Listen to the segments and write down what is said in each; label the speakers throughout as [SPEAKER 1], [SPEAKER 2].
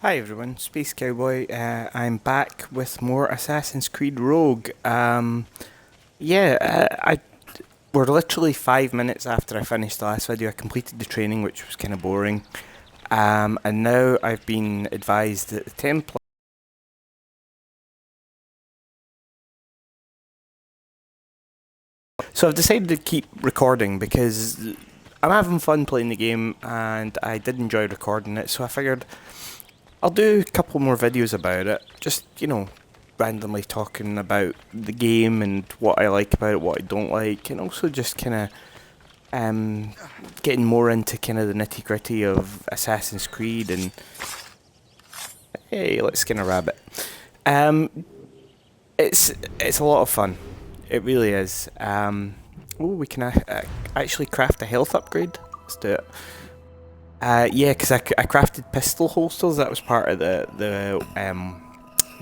[SPEAKER 1] Hi everyone, Space Cowboy. I'm back with more Assassin's Creed Rogue. I we're literally 5 minutes after I finished the last video. I completed the training, which was kind of boring, and now I've been advised that the template. So I've decided to keep recording because I'm having fun playing the game, and I did enjoy recording it. So I figured I'll do a couple more videos about it, just, randomly talking about the game and what I like about it, what I don't like, and also just kind of getting more into kind of the nitty gritty of Assassin's Creed. And hey, let's skin a rabbit. Um, it's a lot of fun. It really is. Oh, we can actually craft a health upgrade. Let's do it. Yeah, because I crafted pistol holsters. That was part of the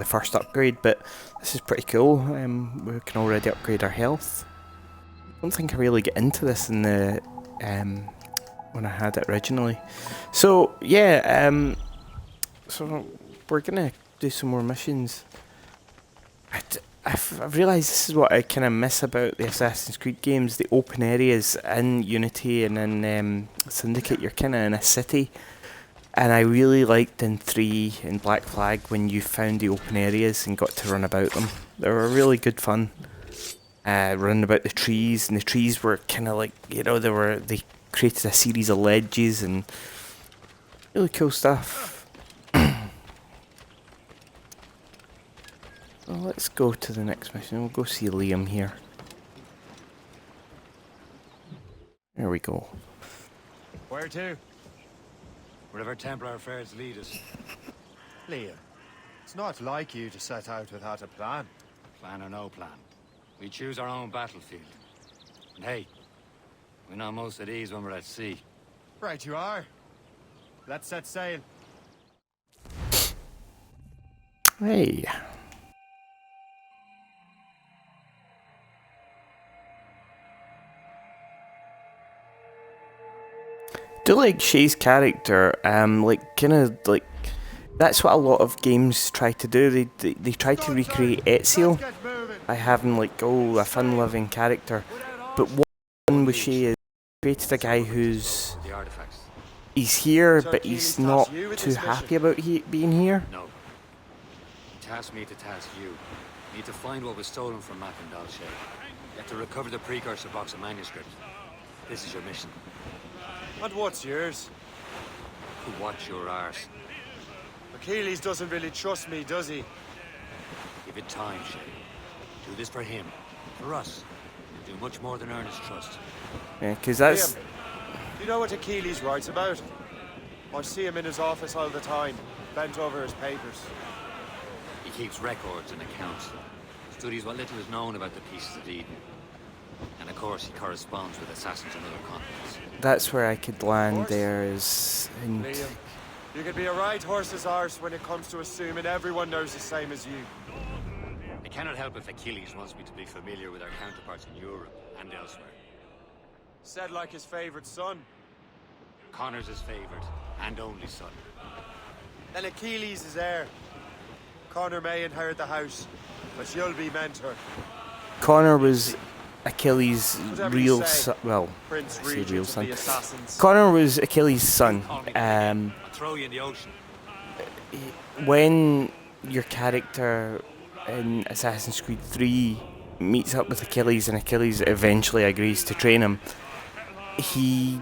[SPEAKER 1] first upgrade, but this is pretty cool. We can already upgrade our health. I don't think I really get into this in the when I had it originally. So yeah, so we're gonna do some more missions. I've realised this is what I kind of miss about the Assassin's Creed games, the open areas in Unity and in Syndicate. You're kind of in a city, and I really liked in 3 and Black Flag when you found the open areas and got to run about them. They were really good fun. Running about the trees, and the trees were kind of like, they created a series of ledges and really cool stuff. Well, let's go to the next mission. We'll go see Liam here. There we go.
[SPEAKER 2] Where to? Wherever Templar affairs lead us.
[SPEAKER 3] Liam, it's not like you to set out without a plan.
[SPEAKER 2] Plan or no plan. We choose our own battlefield. And hey, we're not most at ease when we're at sea.
[SPEAKER 3] Right you are. Let's set sail.
[SPEAKER 1] Hey. Do like Shay's character, that's what a lot of games try to do. They try to recreate Ezio by having a fun-loving character. But what one with Shay is created a guy who's he's here, but he's not too happy about being here.
[SPEAKER 2] No. He tasked me to task you. You need to find what was stolen from Matt and Dalshay. You have to recover the precursor box of manuscript. This is your mission.
[SPEAKER 3] And what's yours?
[SPEAKER 2] To watch your arse.
[SPEAKER 3] Achilles doesn't really trust me, does he?
[SPEAKER 2] Give it time, Shay. Do this for him. For us. Do much more than earn his trust.
[SPEAKER 1] Yeah, because that's...
[SPEAKER 3] Liam, do you know what Achilles writes about? I see him in his office all the time, bent over his papers.
[SPEAKER 2] He keeps records and accounts. Studies what little is known about the pieces of Eden. And of course, he corresponds with assassins on other continents.
[SPEAKER 1] That's where I could land there is...
[SPEAKER 3] Liam, you could be a right horse's arse when it comes to assuming everyone knows the same as you.
[SPEAKER 2] I cannot help if Achilles wants me to be familiar with our counterparts in Europe and elsewhere.
[SPEAKER 3] Said like his favorite son.
[SPEAKER 2] Connor's his favorite and only son.
[SPEAKER 3] Then Achilles is heir. Connor may inherit the house, but you'll be mentor.
[SPEAKER 1] Connor was Achilles' real son. Well,
[SPEAKER 3] Prince
[SPEAKER 1] I say
[SPEAKER 3] Regent
[SPEAKER 1] real
[SPEAKER 3] of
[SPEAKER 1] son.
[SPEAKER 3] the Assassins.
[SPEAKER 1] Connor was Achilles' son.
[SPEAKER 2] I'll throw you in the ocean.
[SPEAKER 1] When your character in Assassin's Creed 3 meets up with Achilles and Achilles eventually agrees to train him, he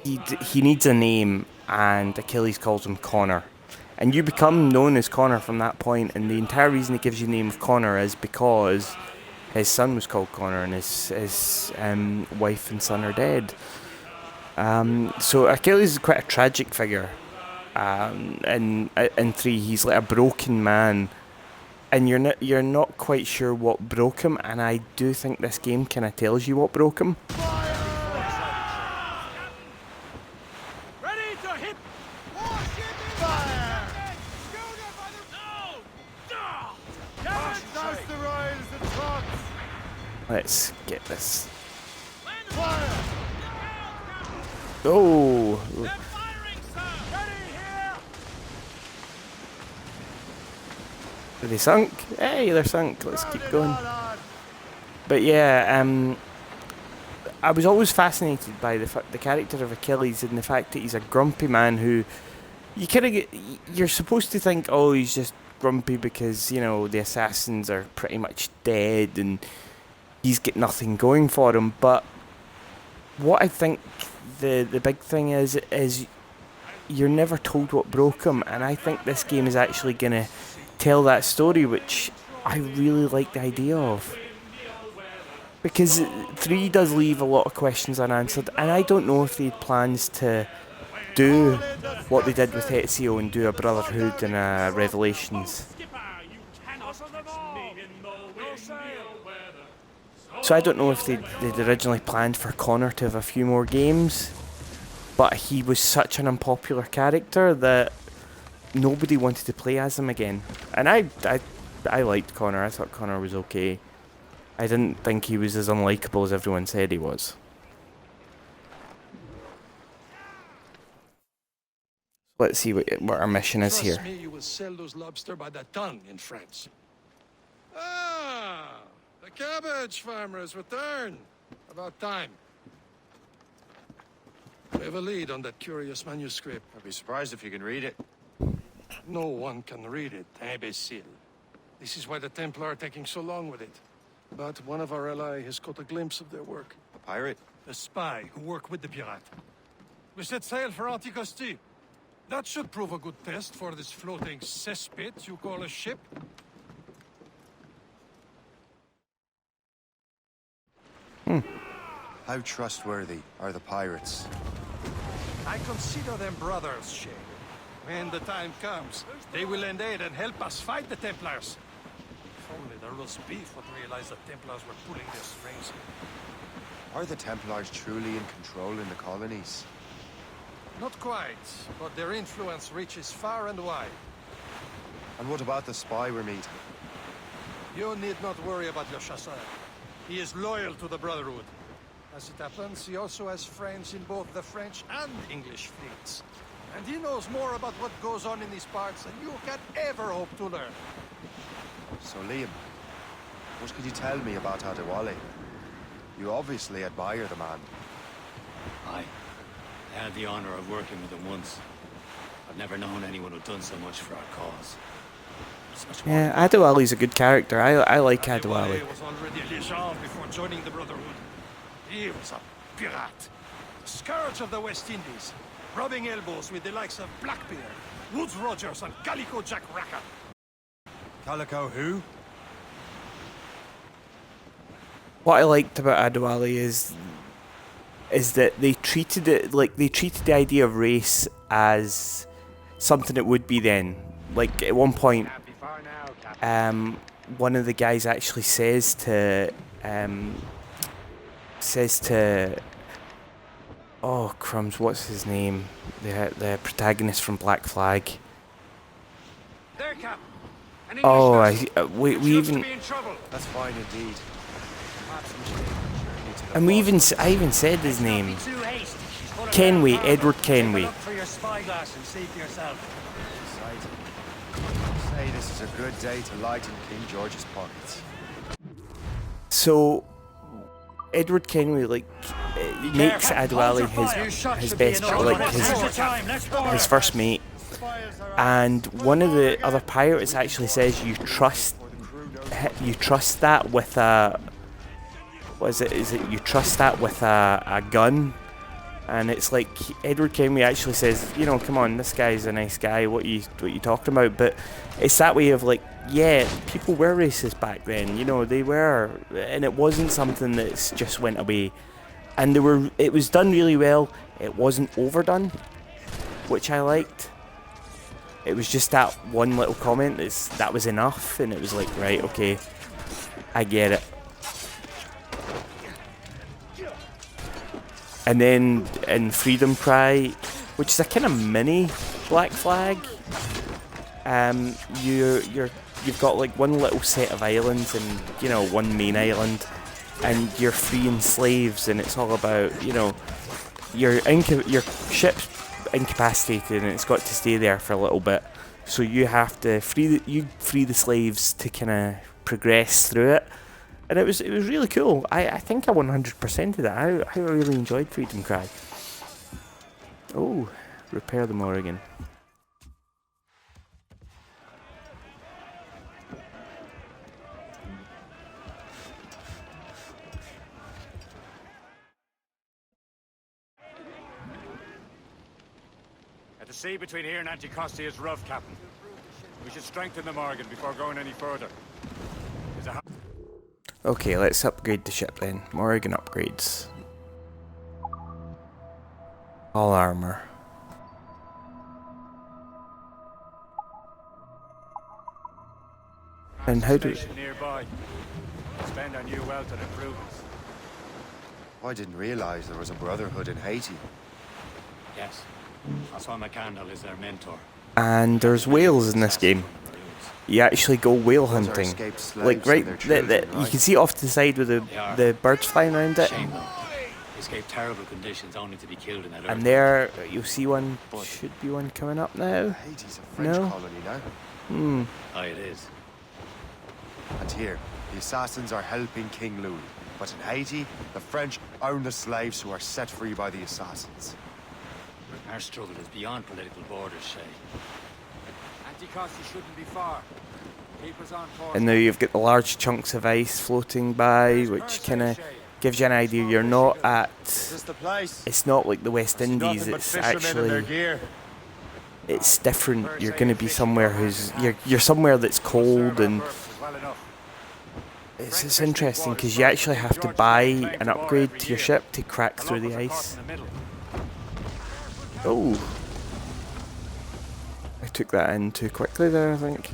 [SPEAKER 1] needs a name, and Achilles calls him Connor. And you become known as Connor from that point, and the entire reason he gives you the name of Connor is because his son was called Connor and his wife and son are dead. So Achilles is quite a tragic figure. In 3 he's like a broken man, and you're not quite sure what broke him, and I do think this game kind of tells you what broke him.
[SPEAKER 3] Ready to hit! Fire! That's the rise and trots!
[SPEAKER 1] Let's get this.
[SPEAKER 3] Fire!
[SPEAKER 1] Oh! Are they sunk? Hey, they're sunk. Let's keep going. But yeah, I was always fascinated by the character of Achilles and the fact that he's a grumpy man who you kind of you're supposed to think, oh, he's just grumpy because the assassins are pretty much dead and he's got nothing going for him. But what I think the big thing is you're never told what broke him, and I think this game is actually gonna tell that story, which I really like the idea of. Because 3 does leave a lot of questions unanswered, and I don't know if they had plans to do what they did with Ezio and do a Brotherhood and a Revelations. So I don't know if they'd originally planned for Connor to have a few more games, but he was such an unpopular character that nobody wanted to play as him again. And I liked Connor. I thought Connor was okay. I didn't think he was as unlikable as everyone said he was. Let's see what our mission is here.
[SPEAKER 4] Trust me, you will sell those lobster by the ton in France. Ah, the cabbage farmers return. About time. We have a lead on that curious manuscript.
[SPEAKER 3] I'd be surprised if you can read it.
[SPEAKER 4] No one can read it, imbecile. This is why the Templar are taking so long with it. But one of our allies has caught a glimpse of their work.
[SPEAKER 3] A pirate?
[SPEAKER 4] A spy who worked with the pirate. We set sail for Anticosti. That should prove a good test for this floating cesspit you call a ship.
[SPEAKER 3] How trustworthy are the pirates?
[SPEAKER 4] I consider them brothers, Shay. When the time comes, they will lend aid and help us fight the Templars. If only the roast beef would realize the Templars were pulling their strings.
[SPEAKER 3] Are the Templars truly in control in the colonies?
[SPEAKER 4] Not quite, but their influence reaches far and wide.
[SPEAKER 3] And what about the spy we're meeting?
[SPEAKER 4] You need not worry about your chasseur. He is loyal to the Brotherhood. As it happens, he also has friends in both the French and English fleets. And he knows more about what goes on in these parts than you can ever hope to learn.
[SPEAKER 3] So Liam, what could you tell me about Adewale? You obviously admire the man.
[SPEAKER 2] I had the honor of working with him once. I've never known anyone who'd done so much for our cause.
[SPEAKER 1] Yeah, Adewale's a good character. I like Adewale.
[SPEAKER 4] Was already a legend before joining the Brotherhood. He was a pirate, the scourge of the West Indies, rubbing elbows with the likes of Blackbeard, Woodes Rogers, and Calico Jack Racker.
[SPEAKER 3] Calico who?
[SPEAKER 1] What I liked about Adewale is that they treated it like they treated the idea of race as something it would be then. Like at one point, one of the guys actually says to oh crumbs, what's his name? The protagonist from Black Flag.
[SPEAKER 2] There, Cap.
[SPEAKER 1] Oh, we even
[SPEAKER 3] That's fine indeed.
[SPEAKER 1] and I even said his name. Kenway, Edward Kenway.
[SPEAKER 2] For your spyglass and see for yourself.
[SPEAKER 3] Say this is a good day to lighten King George's pockets.
[SPEAKER 1] So Edward Kenway makes Adewale his best, his first mate, and one of the other pirates actually says you trust that with a you trust that with a gun, and it's like Edward Kenway actually says, come on, this guy's a nice guy. What you talking about? But it's that way of like, yeah, people were racist back then. They were, and it wasn't something that's just went away. And it was done really well. It wasn't overdone, which I liked. It was just that one little comment that was enough, and it was like, right, okay, I get it. And then in Freedom Cry, which is a kind of mini Black Flag, you've got like one little set of islands and one main island, and you're freeing slaves, and it's all about your ship's incapacitated and it's got to stay there for a little bit, So you have to free the slaves to kind of progress through it, and it was really cool. I think I 100%ed it. I really enjoyed Freedom Cry. Oh, repair the Morrigan.
[SPEAKER 2] The sea between here and Anticosti is rough, Captain. We should strengthen the Morgan before going any further.
[SPEAKER 1] Okay, let's upgrade the ship then. Morrigan upgrades. All armor. And how do...
[SPEAKER 2] nearby. Spend our new wealth on improvements.
[SPEAKER 3] I didn't realize there was a brotherhood in Haiti.
[SPEAKER 2] Yes. That's why McCandle is their mentor.
[SPEAKER 1] And there's whales in this game. You actually go whale hunting. Like right, you can see it off to the side with the birds flying around it.
[SPEAKER 2] Shame though. They escape terrible conditions only to be killed in that
[SPEAKER 1] And there, you'll see one, should be one coming up now.
[SPEAKER 3] Haiti's a French colony now.
[SPEAKER 1] Hmm.
[SPEAKER 2] Aye, it is.
[SPEAKER 3] And here, the assassins are helping King Louis. But in Haiti, the French own the slaves who are set free by the assassins.
[SPEAKER 2] Our struggle is beyond political borders, Shay. Anticosti shouldn't be far. Keep us on course.
[SPEAKER 1] And now you've got the large chunks of ice floating by, which kind of gives you an idea you're not at... It's not like the West Indies, it's actually... It's different. You're going to be somewhere you're somewhere that's cold, and it's interesting because you actually have to buy an upgrade to your ship to crack through the ice. Oh, I took that in too quickly there, I think.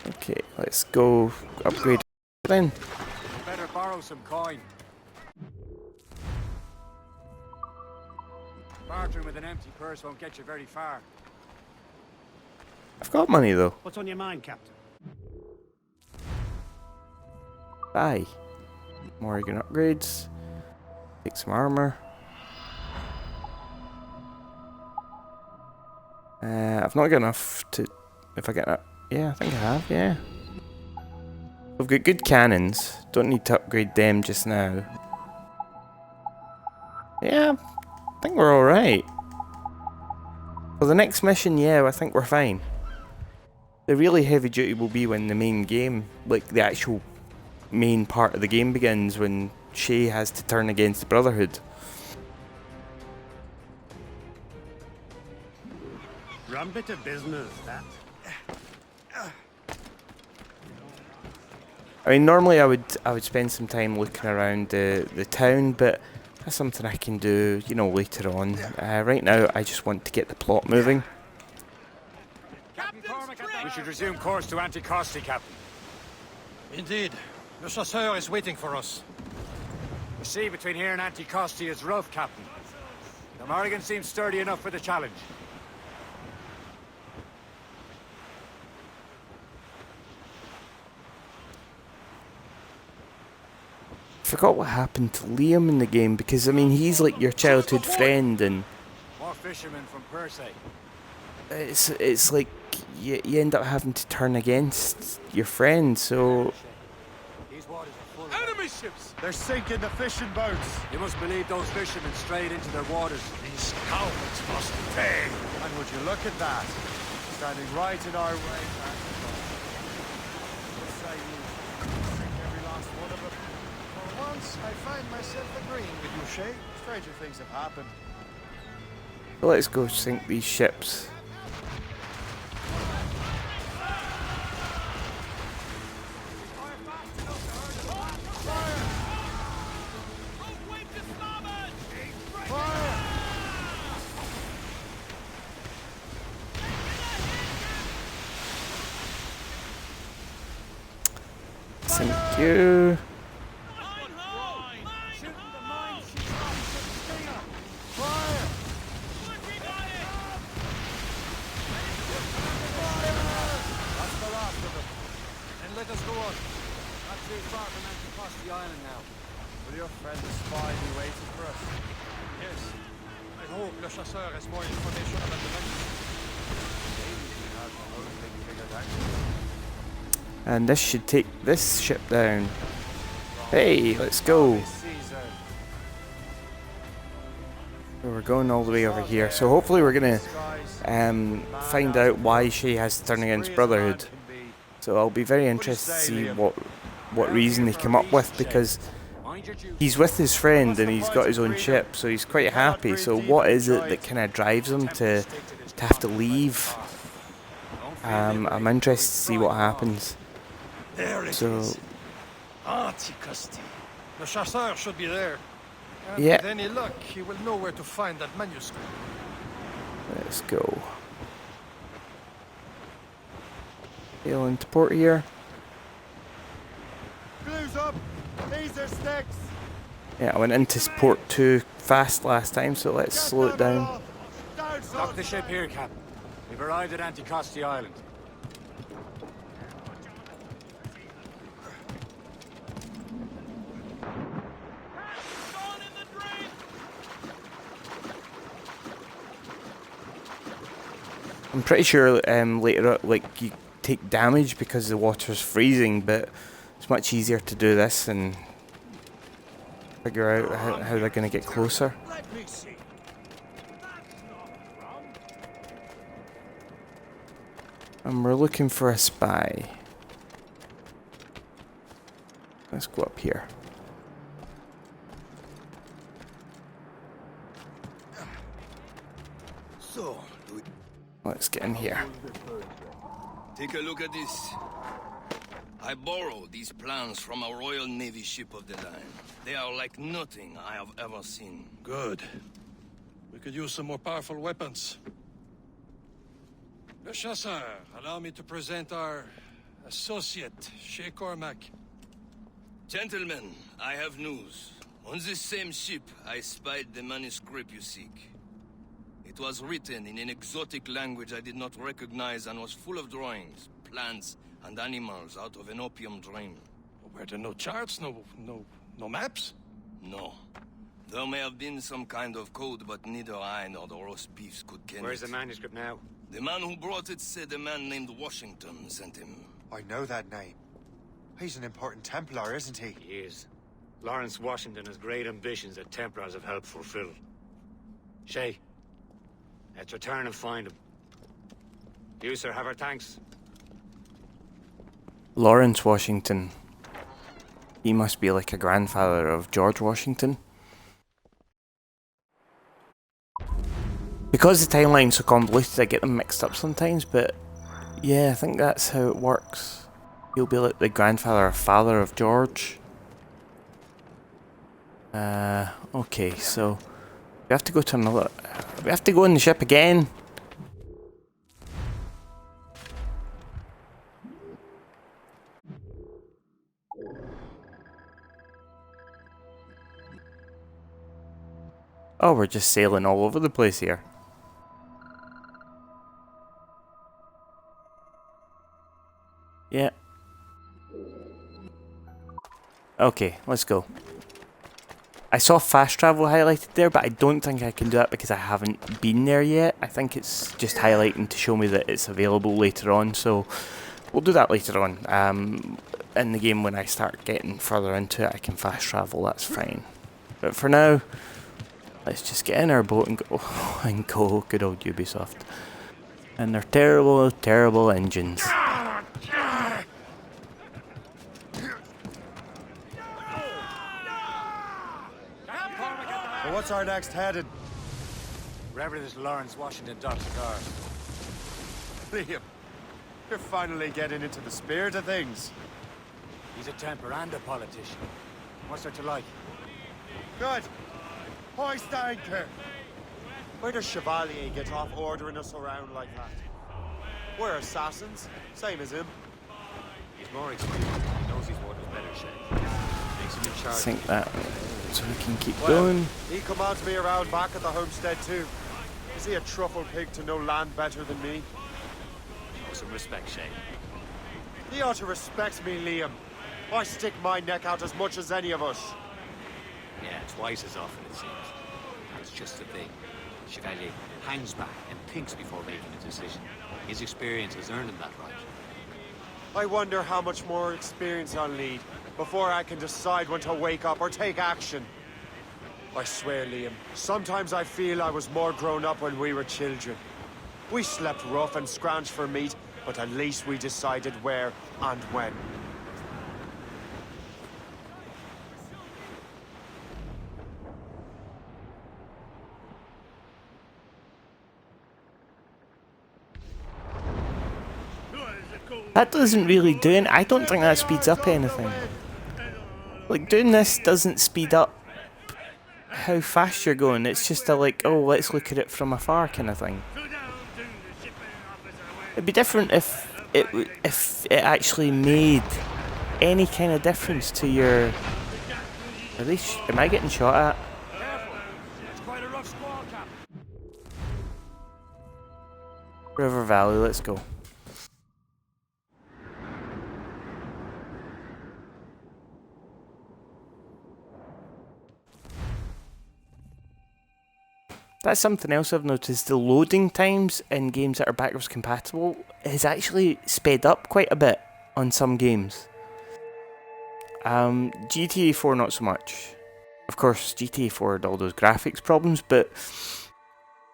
[SPEAKER 1] Okay, let's go upgrade then.
[SPEAKER 2] Better borrow some coin. Bartering with an empty purse won't get you very far.
[SPEAKER 1] I've got money though.
[SPEAKER 5] What's on your mind, Captain?
[SPEAKER 1] Buy. Morrigan upgrades. Take some armor. I've not got enough to... If I get that... Yeah, I think I have, yeah. We've got good cannons. Don't need to upgrade them just now. Yeah, I think we're alright. For the next mission, yeah, I think we're fine. The really heavy duty will be when the main game, like the actual main part of the game begins, when Shay has to turn against the Brotherhood.
[SPEAKER 5] Rum bit of business, that.
[SPEAKER 1] I mean, normally I would spend some time looking around the town, but that's something I can do, you know, later on. Right now, I just want to get the plot moving.
[SPEAKER 2] We should resume course to Anticosti, Captain.
[SPEAKER 4] Indeed. Le Chasseur is waiting for us.
[SPEAKER 2] The sea between here and Anticosti is rough, Captain. The Morrigan seems sturdy enough for the challenge.
[SPEAKER 1] Forgot what happened to Liam in the game, because I mean he's like your childhood friend, and
[SPEAKER 2] more fishermen from Persay.
[SPEAKER 1] It's like you end up having to turn against your friend. So
[SPEAKER 2] These waters are full of enemy ships.
[SPEAKER 3] They're sinking the fishing boats.
[SPEAKER 2] You must believe those fishermen strayed into their waters.
[SPEAKER 4] These cowards must pay.
[SPEAKER 3] And would you look at that? Standing right in our way. Every last one of them. For once, I find myself agreeing with you, Shay. Stranger things have happened.
[SPEAKER 1] let's go sink these ships. Thank you.
[SPEAKER 2] far from across the island now.
[SPEAKER 3] Will your friend the spy be waiting for us?
[SPEAKER 4] Yes. I hope Le Chasseur has more information about the manuscript.
[SPEAKER 3] Maybe he has the whole thing figured out.
[SPEAKER 1] And this should take this ship down. Hey, let's go.
[SPEAKER 3] Caesar.
[SPEAKER 1] So we're going all the way over here. So hopefully we're gonna find out why she has to turn against Brotherhood. So I'll be very interested to see what reason they come up with, because he's with his friend and he's got his own ship, so he's quite happy. So what is it that kind of drives him to have to leave? I'm interested to see what happens.
[SPEAKER 4] There it
[SPEAKER 1] So
[SPEAKER 4] is. Antiquity. Le Chasseur should be there. And
[SPEAKER 1] Yeah.
[SPEAKER 4] with any luck, he will know where to find that manuscript.
[SPEAKER 1] let's go. Sail into port here.
[SPEAKER 3] Glues up! These are sticks!
[SPEAKER 1] Yeah, I went into port too fast last time, so let's slow it down.
[SPEAKER 2] Dock the ship here, Captain. We've arrived at Anticosti Island.
[SPEAKER 1] I'm pretty sure later, like, you take damage because the water's freezing, but it's much easier to do this and figure out how they're going to get closer.
[SPEAKER 5] Let me see.
[SPEAKER 1] And we're looking for a spy. Let's go up here.
[SPEAKER 6] So,
[SPEAKER 1] Let's get in here.
[SPEAKER 6] take a look at this. I borrowed these plans from a Royal Navy ship of the line. They are like nothing I have ever seen.
[SPEAKER 4] Good. We could use some more powerful weapons. Le Chasseur, allow me to present our associate, Shay Cormac.
[SPEAKER 6] Gentlemen, I have news. On this same ship, I spied the manuscript you seek. It was written in an exotic language I did not recognize and was full of drawings, plants, and animals out of an opium dream.
[SPEAKER 4] Were there no charts, no maps?
[SPEAKER 6] No. There may have been some kind of code, but neither I nor the roast beefs could ken
[SPEAKER 2] Where's
[SPEAKER 6] it.
[SPEAKER 2] the manuscript now?
[SPEAKER 6] The man who brought it said a man named Washington sent him.
[SPEAKER 3] I know that name. He's an important Templar, isn't he?
[SPEAKER 2] He is. Lawrence Washington has great ambitions that Templars have helped fulfill. Shay, let's return and find him. You, sir, have our thanks.
[SPEAKER 1] Lawrence Washington. He must be like a grandfather of George Washington. Because the timeline's so convoluted, I get them mixed up sometimes, but yeah, I think that's how it works. He'll be like the grandfather or father of George. Okay, so we have to go to another. We have to go on the ship again. Oh, we're just sailing all over the place here. Yeah. Okay, let's go. I saw fast travel highlighted there, but I don't think I can do that because I haven't been there yet. I think it's just highlighting to show me that it's available later on, so we'll do that later on. In the game, when I start getting further into it, I can fast travel, that's fine. But for now, let's just get in our boat and go. And go, good old Ubisoft. And their terrible, terrible engines.
[SPEAKER 3] Well, what's our next headed?
[SPEAKER 2] Wherever this Lawrence Washington docks the cars.
[SPEAKER 3] Liam, you're finally getting into the spirit of things.
[SPEAKER 2] He's a Templar and a politician. What's there to like?
[SPEAKER 3] Good. Hoist anchor. Where does Chevalier get off ordering us around like that? We're assassins, same as him.
[SPEAKER 2] He's more experienced. He knows his waters better, Shay. Makes him in charge.
[SPEAKER 1] Sink that so we can keep
[SPEAKER 3] Well,
[SPEAKER 1] going.
[SPEAKER 3] he commands me around back at the homestead too. Is he a truffle pig to know land better than me?
[SPEAKER 2] Show some respect, Shay.
[SPEAKER 3] He ought to respect me, Liam. I stick my neck out as much as any of us.
[SPEAKER 2] Yeah, twice as often, it seems. That's just the thing. Chevalier hangs back and thinks before making a decision. His experience has earned him that right.
[SPEAKER 3] I wonder how much more experience I'll need before I can decide when to wake up or take action. I swear, Liam, sometimes I feel I was more grown up when we were children. We slept rough and scrounged for meat, but at least we decided where and when.
[SPEAKER 1] That doesn't really do it. I don't think that speeds up anything. Like, doing this doesn't speed up how fast you're going. It's just a like, oh, let's look at it from afar kind of thing. It'd be different if it actually made any kind of difference to your... At least, am I getting shot at? River Valley, let's go. That's something else I've noticed. The loading times in games that are backwards compatible is actually sped up quite a bit on some games. GTA 4 not so much. Of course, GTA 4 had all those graphics problems, but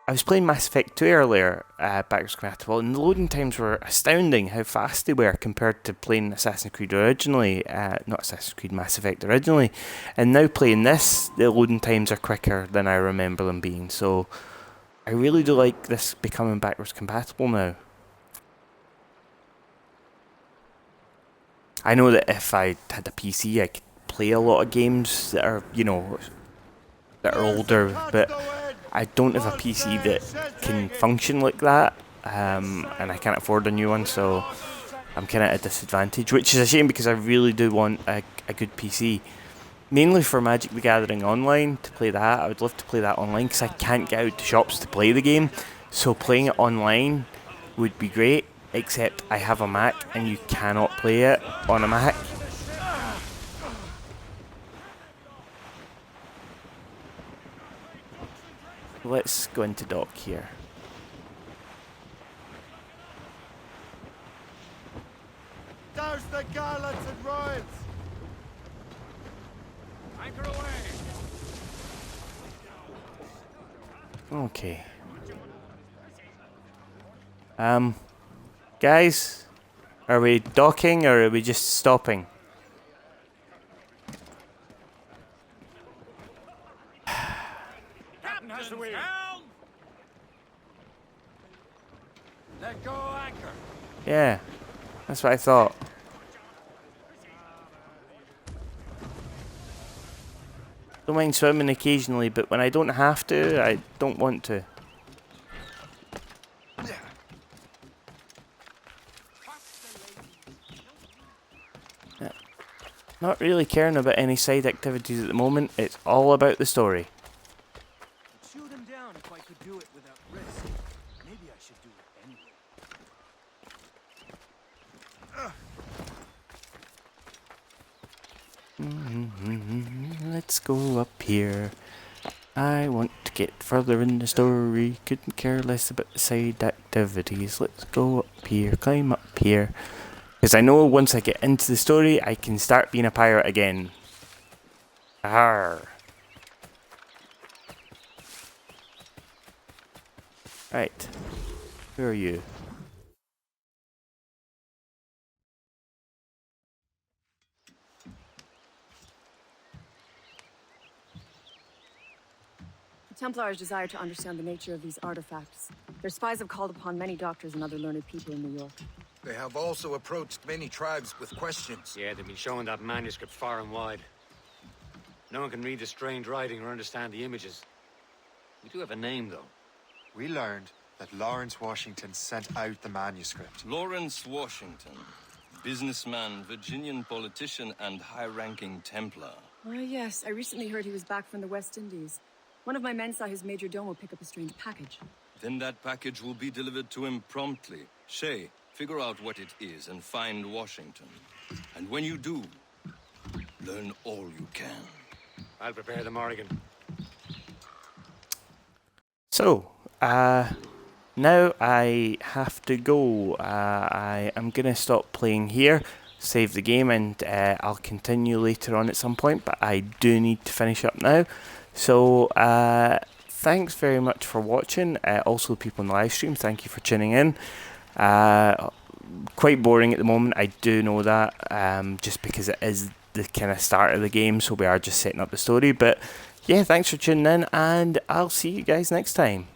[SPEAKER 1] I was playing Mass Effect 2 earlier, backwards compatible, and the loading times were astounding how fast they were compared to playing Assassin's Creed originally, not Assassin's Creed, Mass Effect originally, and now playing this, the loading times are quicker than I remember them being, so I really do like this becoming backwards compatible now. I know that if I had a PC, I could play a lot of games that are, you know, that are older, but I don't have a PC that can function like that, and I can't afford a new one, so I'm kind of at a disadvantage, which is a shame because I really do want a good PC. Mainly for Magic the Gathering Online, to play that. I would love to play that online because I can't get out to shops to play the game, so playing it online would be great, except I have a Mac and you cannot play it on a Mac. Let's go into dock here.
[SPEAKER 3] Douse the gallants and royals!
[SPEAKER 2] Anchor away!
[SPEAKER 1] Okay. Guys, are we docking or are we just stopping?
[SPEAKER 2] Captain has the wheel! Let go anchor!
[SPEAKER 1] Yeah, that's what I thought. Don't mind swimming occasionally, but when I don't have to, I don't want to. Yeah. Not really caring about any side activities at the moment, it's all about the story.
[SPEAKER 7] I'd shoot him down if I could do it without risk. Maybe I should do it anyway.
[SPEAKER 1] Let's go up here. I want to get further in the story. Couldn't care less about the side activities. Let's go up here, climb up here. Because I know once I get into the story, I can start being a pirate again. Arr. Right. Who are you?
[SPEAKER 8] The Templars desire to understand the nature of these artifacts. Their spies have called upon many doctors and other learned people in New York.
[SPEAKER 9] They have also approached many tribes with questions.
[SPEAKER 2] Yeah, they've been showing that manuscript far and wide. No one can read the strange writing or understand the images. We do have a name, though.
[SPEAKER 3] We learned that Lawrence Washington sent out the manuscript.
[SPEAKER 6] Lawrence Washington. Businessman, Virginian politician, and high-ranking Templar.
[SPEAKER 8] Ah, yes. I recently heard he was back from the West Indies. One of my men saw his major domo pick up a strange package.
[SPEAKER 6] Then that package will be delivered to him promptly. Shay, figure out what it is and find Washington. And when you do, Learn all you can.
[SPEAKER 2] I'll prepare the Morrigan.
[SPEAKER 1] So, now I have to go. I am going to stop playing here, save the game, and I'll continue later on at some point, but I do need to finish up now. So, thanks very much for watching. Also, people in the live stream, thank you for tuning in. Quite boring at the moment, I do know that, just because it is the kind of start of the game, so we are just setting up the story. But yeah, thanks for tuning in, and I'll see you guys next time.